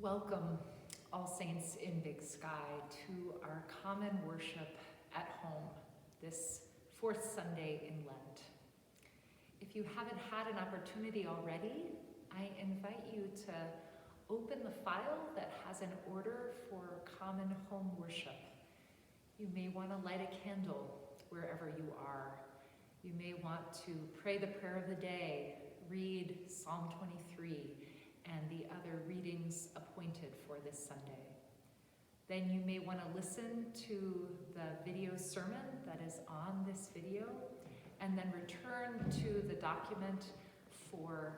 Welcome, all saints in Big Sky, to our common worship at home this fourth Sunday in Lent. If you haven't had an opportunity already, I invite you to open the file that has an order for common home worship. You may want to light a candle wherever you are. You may want to pray the prayer of the day, read Psalm 23, and the other readings appointed for this Sunday. Then you may want to listen to the video sermon that is on this video, and then return to the document for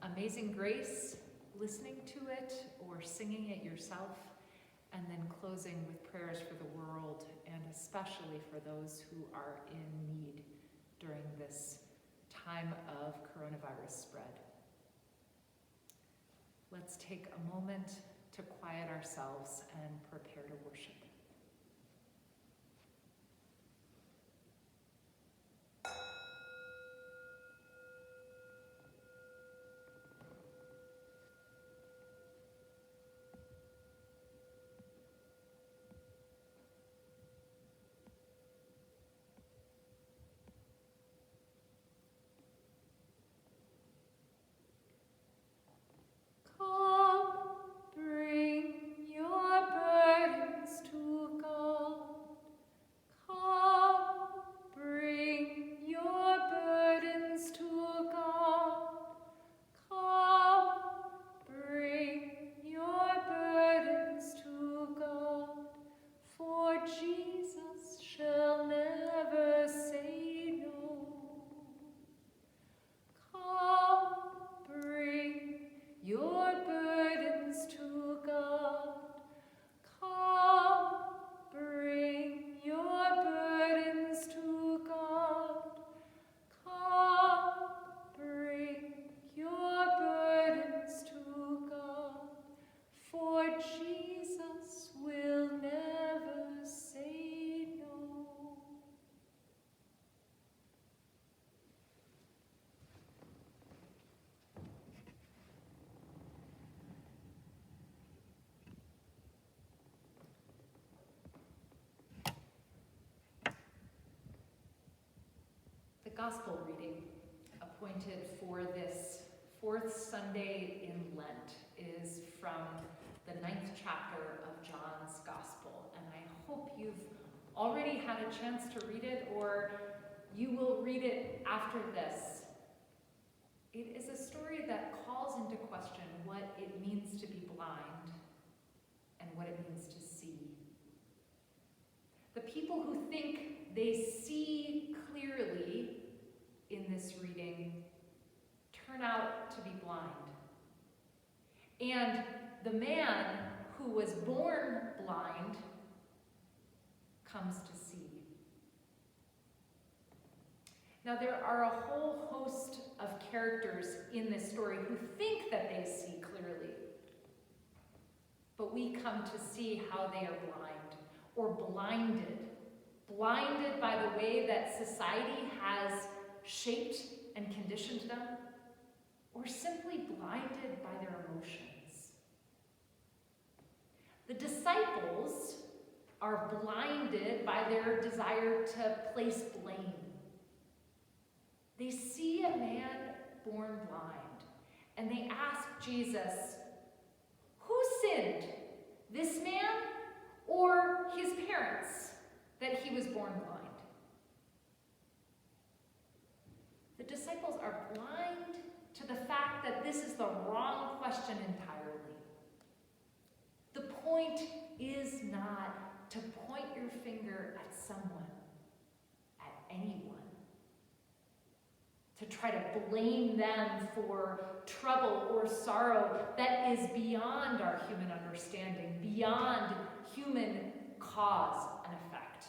Amazing Grace, listening to it or singing it yourself, and then closing with prayers for the world and especially for those who are in need during this time of coronavirus spread. Let's take a moment to quiet ourselves and prepare to worship. The Gospel reading appointed for this fourth Sunday in Lent is from the 9th chapter of John's Gospel, and I hope you've already had a chance to read it, or you will read it after this. It is a story that calls into question what it means to be blind and what it means to see. The people who think they see clearly in this reading turn out to be blind. And the man who was born blind comes to see. Now, there are a whole host of characters in this story who think that they see clearly, but we come to see how they are blind, or blinded by the way that society has shaped and conditioned them, or simply blinded by their emotions. The disciples are blinded by their desire to place blame. They see a man born blind, and they ask Jesus, who sinned, this man or his parents, that he was born blind? The disciples are blind to the fact that this is the wrong question entirely. The point is not to point your finger at someone, at anyone, to try to blame them for trouble or sorrow that is beyond our human understanding, beyond human cause and effect.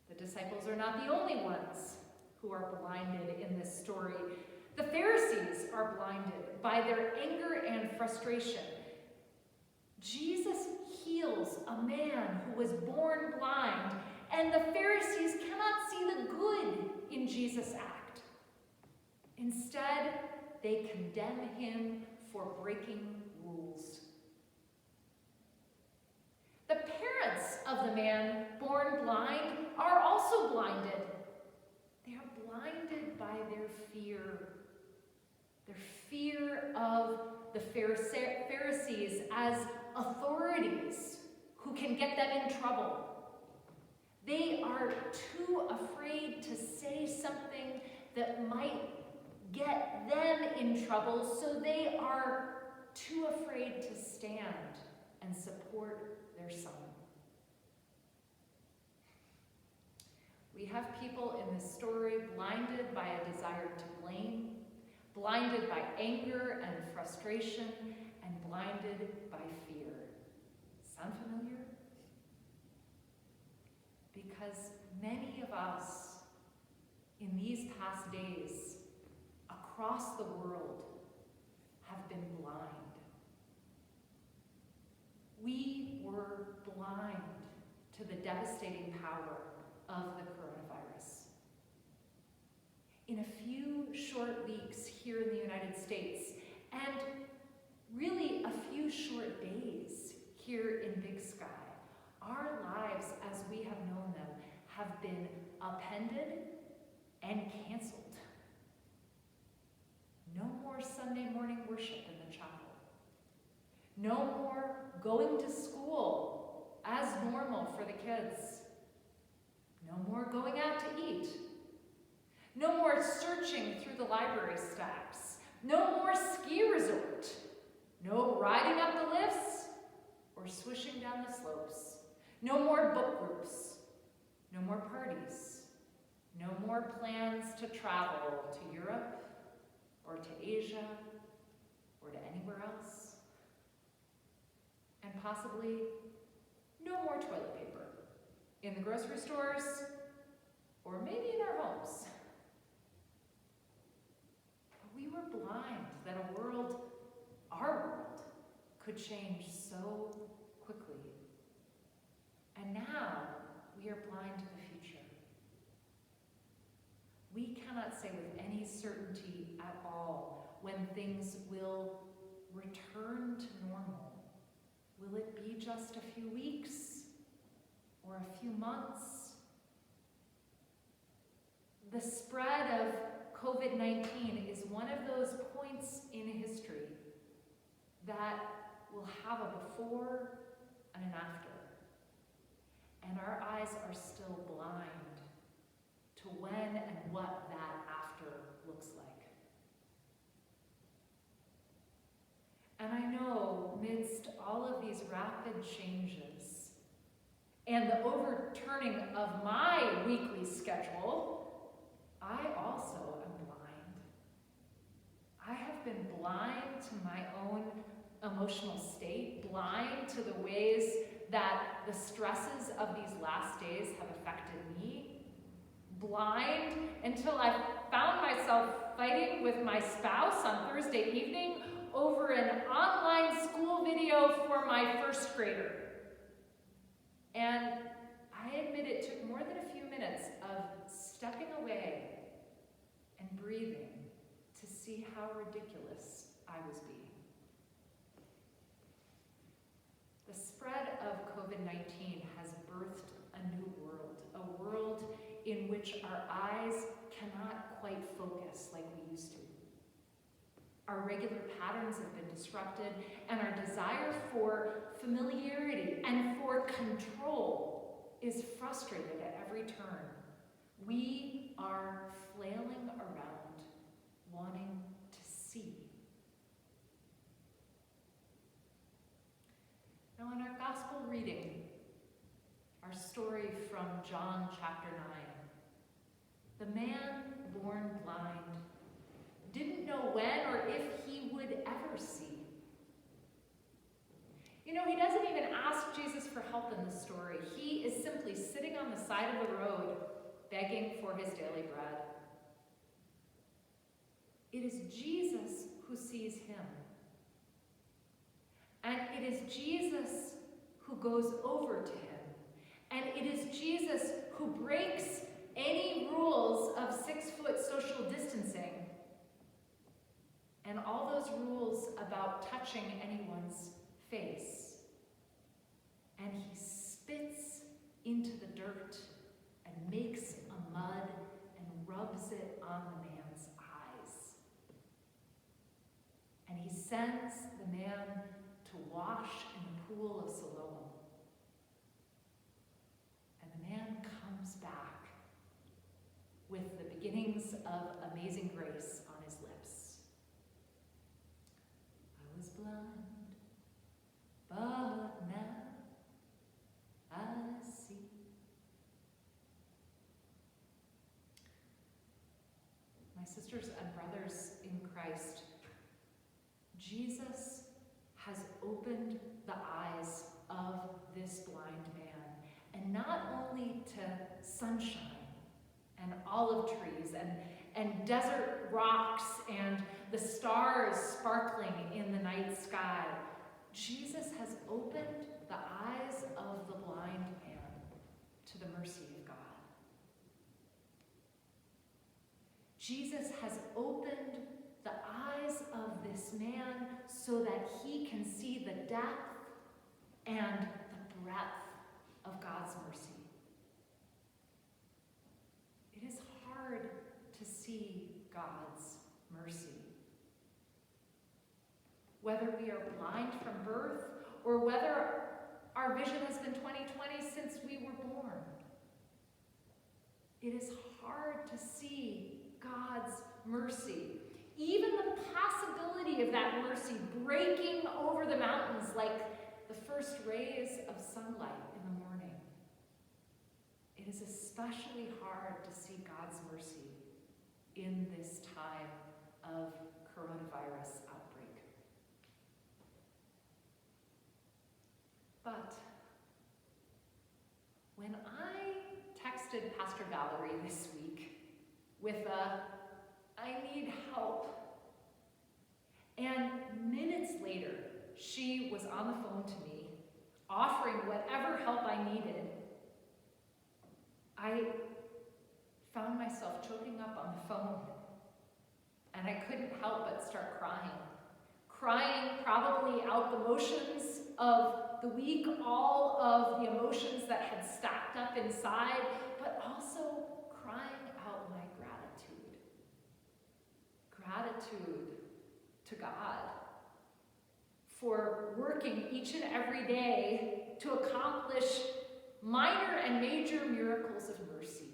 The disciples are not the only ones who are blinded in this story. The Pharisees are blinded by their anger and frustration. Jesus heals a man who was born blind, and the Pharisees cannot see the good in Jesus' act. Instead, they condemn him for breaking rules. The parents of the man born blind are also blinded. They are blinded by their fear of the Pharisees as authorities who can get them in trouble. They are too afraid to say something that might get them in trouble, so they are too afraid to stand and support their son. We have people in this story blinded by a desire to blame, blinded by anger and frustration, and blinded by fear. Sound familiar? Because many of us in these past days across the world have been blind. We were blind to the devastating power of the coronavirus. In a few short weeks here in the United States, and really a few short days here in Big Sky, our lives as we have known them have been upended and canceled. No more Sunday morning worship in the chapel. No more going to school as normal for the kids. No more going out to eat. No more searching through the library stacks. No more ski resort. No riding up the lifts or swishing down the slopes. No more book groups. No more parties. No more plans to travel to Europe or to Asia or to anywhere else. And possibly no more toilet paper in the grocery stores or maybe in our homes. But we were blind that a world, our world, could change so quickly. And now we are blind to the future. We cannot say with any certainty at all when things will return to normal. Will it be just a few weeks or a few months? The spread of COVID-19 is one of those points in history that will have a before and an after. And our eyes are still blind to when and what that after looks like. And I know, amidst all of these rapid changes and the overturning of my weekly schedule, I also am blind. I have been blind to my own emotional state, blind to the ways that the stresses of these last days have affected me, blind until I found myself fighting with my spouse on Thursday evening over an online school video for my first grader. And I admit it took more than a few minutes of stepping away and breathing to see how ridiculous I was being. The spread of COVID-19 has birthed a new world, a world in which our eyes cannot quite focus like we used to. Our regular patterns have been disrupted, and our desire for familiarity and for control is frustrated at every turn. We are flailing around, wanting to see. Now, in our gospel reading, our story from John chapter 9, the man born blind didn't know when or if he would ever see. You know, he doesn't even ask Jesus for help in this story. He is simply sitting on the side of the road, begging for his daily bread. It is Jesus who sees him. And it is Jesus who goes over to him. And it is Jesus who breaks any rules of 6-foot social distancing. And all those those rules about touching anyone's face. And he spits into the dirt and makes a mud and rubs it on the man's eyes. And he sends the man to wash in the pool of Siloam. And the man comes back with the beginnings of amazing grace on his lips. I was blind, but now I see. My sisters and brothers in Christ, Jesus has opened the eyes of this blind man, and not only to sunshine and olive trees and desert rocks and the stars sparkling in the night sky. Jesus has opened the eyes of the blind man to the mercy of God. Jesus has opened the eyes of this man so that he can see the depth and the breadth of God's mercy. It is hard to see God's mercy. Whether we are blind from birth or whether our vision has been 20/20 since we were born, it is hard to see God's mercy. Even the possibility of that mercy breaking over the mountains like the first rays of sunlight in the morning. It is especially hard to see God's mercy in this time of coronavirus outbreak. But when I texted Pastor Valerie this week with a "I need help," and minutes later she was on the phone to me, offering whatever help I needed, I found myself choking up on the phone, and I couldn't help but start crying. Crying probably out the motions of the week, all of the emotions that had stacked up inside, but also crying out my gratitude. Gratitude to God for working each and every day to accomplish minor and major miracles of mercy.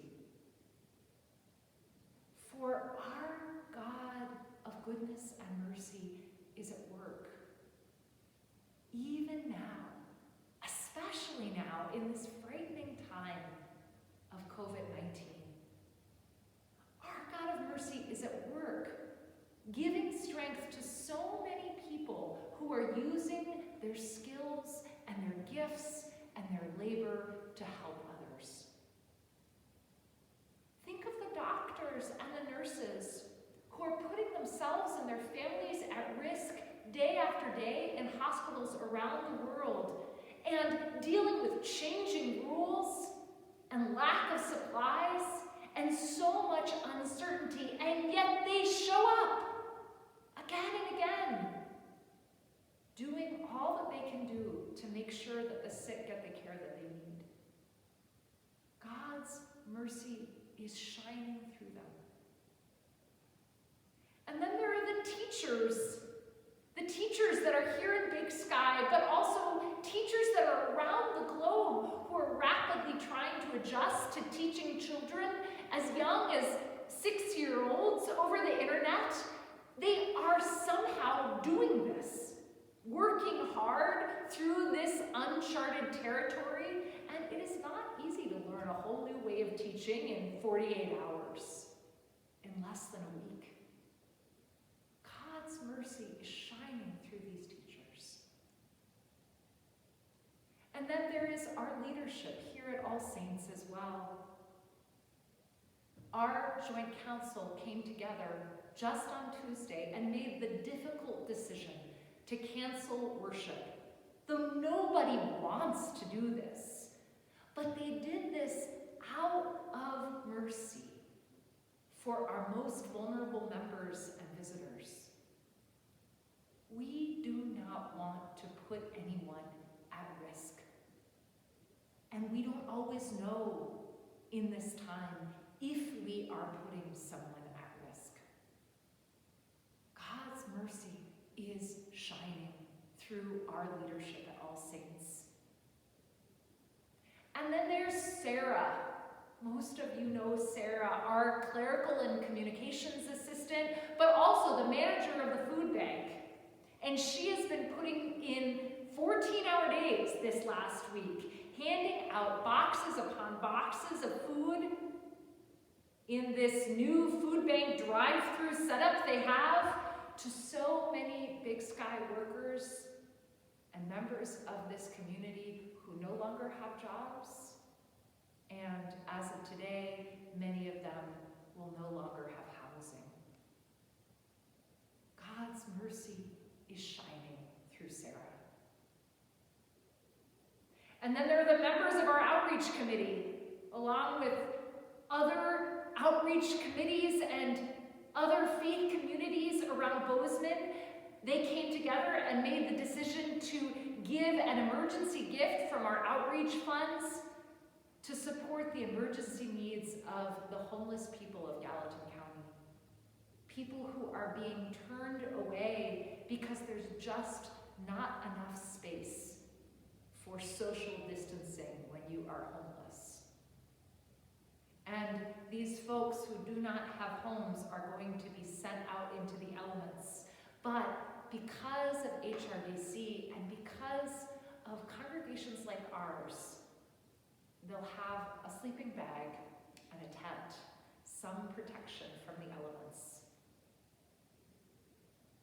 For our God of goodness and mercy is at work. Even now, especially now in this frightening time of COVID-19. Our God of mercy is at work, giving strength to so many people who are using their skills and their gifts and their labor to help others. Think of the doctors and the nurses who are putting themselves and their families at risk day after day in hospitals around the world and dealing with changing rules and lack of supplies and so much uncertainty, and yet they show up again and again, doing all that they can do to make sure that the sick get the care that they need. God's mercy is shining through them. And then there are the teachers that are here in Big Sky, but also teachers that are around the globe who are rapidly trying to adjust to teaching children as young as 6-year-olds over the internet. They are somehow doing this, working hard through this uncharted territory, and it is not easy to learn a whole new way of teaching in 48 hours, in less than a week. God's mercy is shining through these teachers. And then there is our leadership here at All Saints as well. Our joint council came together just on Tuesday and made the difficult decision to cancel worship, though nobody wants to do this. But they did this out of mercy for our most vulnerable members and visitors. not want to put anyone at risk. And we don't always know in this time if we are putting someone at risk. God's mercy is shining through our leadership at All Saints. And then there's Sarah. Most of you know Sarah, our clerical and communications assistant, but also the manager of the food bank. And she has been putting in 14-hour days this last week, handing out boxes upon boxes of food in this new food bank drive-through setup they have to so many Big Sky workers and members of this community who no longer have jobs. And as of today, many of them will no longer have housing. God's mercy is shining through Sarah. And then there are the members of our outreach committee, along with other outreach committees and other faith communities around Bozeman. They came together and made the decision to give an emergency gift from our outreach funds to support the emergency needs of the homeless people of Gallatin County. People who are being turned away because there's just not enough space for social distancing when you are homeless. And these folks who do not have homes are going to be sent out into the elements. But because of HRDC and because of congregations like ours, they'll have a sleeping bag and a tent, some protection from the elements.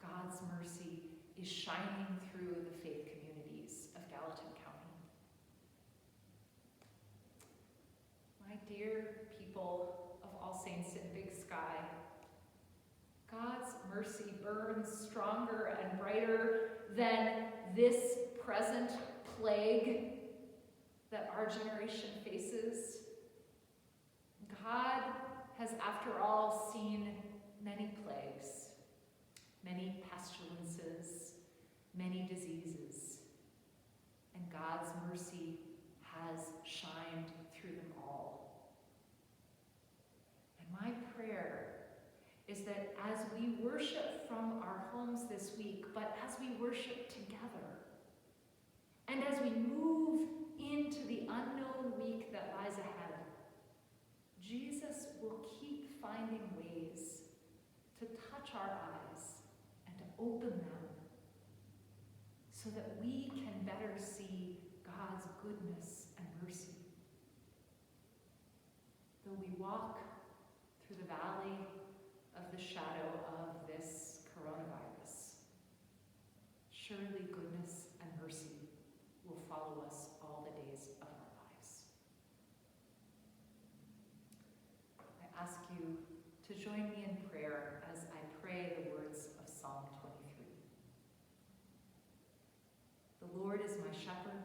God's mercy is shining through the faith communities of Gallatin County. My dear people of All Saints in Big Sky, God's mercy burns stronger and brighter than this present plague that our generation faces. God has, after all, seen many plagues, many pestilences, many diseases, and God's mercy has shined through them all. And my prayer is that as we worship from our homes this week, but as we worship together, and as we move into the unknown week that lies ahead, Jesus will keep finding ways to touch our eyes and to open them so that we can better see God's goodness and mercy. Though we walk through the valley of the shadow of this coronavirus, surely goodness and mercy will follow us all the days of our lives. I ask you to join me in prayer as I pray the words of Psalm 23. The Lord is my shepherd,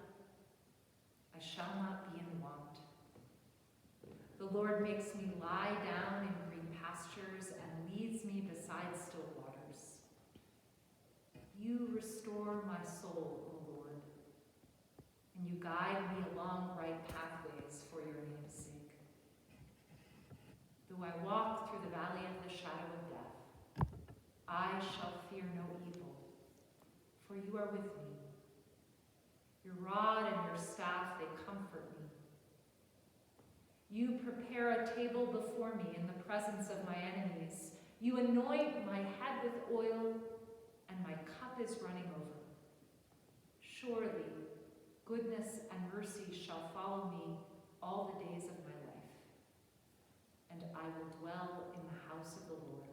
I shall not be in want. The Lord makes me lie down in green pastures and leads me beside still waters. You restore my soul, O Lord, and you guide me along right pathways for your name's sake. Though I walk through the valley of the shadow of death, I shall fear no evil, for you are with me. Your rod and your staff, they comfort me. You prepare a table before me in the presence of my enemies. You anoint my head with oil, and my cup is running over. Surely, goodness and mercy shall follow me all the days of my life, and I will dwell in the house of the Lord